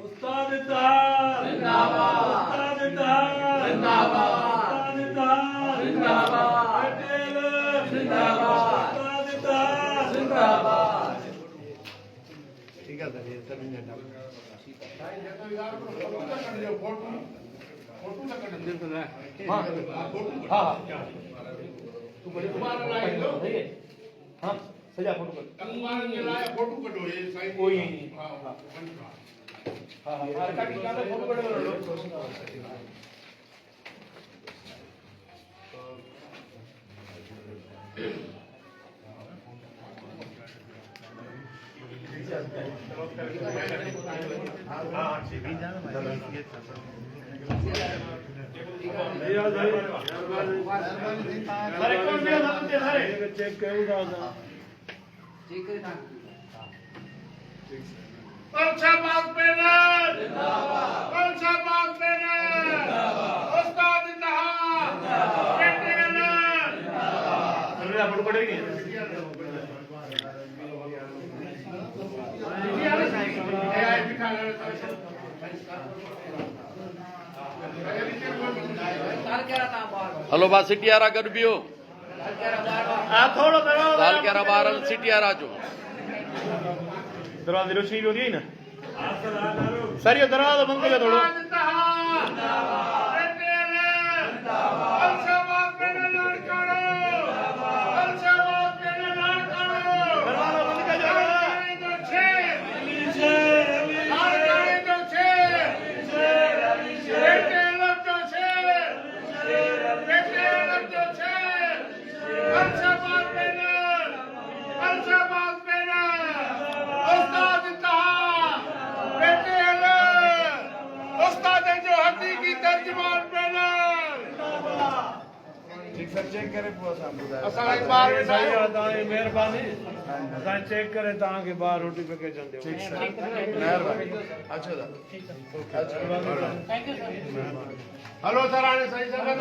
उस्ताद जिंदाबाद, उस्ताद जिंदाबाद, उस्ताद जिंदाबाद, जिंदाबाद, उस्ताद जिंदाबाद। ठीक है सर, ये सब हाँ सजा फोटो कर फोटो कटो ये कोई नहीं हाँ हाँ काटी का फोटो कटो चेक करूंगा पंचाबाद पैनल जिंदाबाद, पंचाबाद पैनल जिंदाबाद, उस्ताद जिंदाबाद, जिंदाबाद। फोटो पड़ेगी हलो बा सिटियारा गड बियो थोड़ो दाल केरा बारल सिटियारा जो दरवाजे रोशनी भी हो रही है ना सर ये दरवाजा बंद कर थोड़ो चेक करे मेहरबानी चेक करे तव्हांखे ॿाहिरि नोटिफिकेशन ॾियो महिरबानी अच्छा हलो सर हाणे सही संगत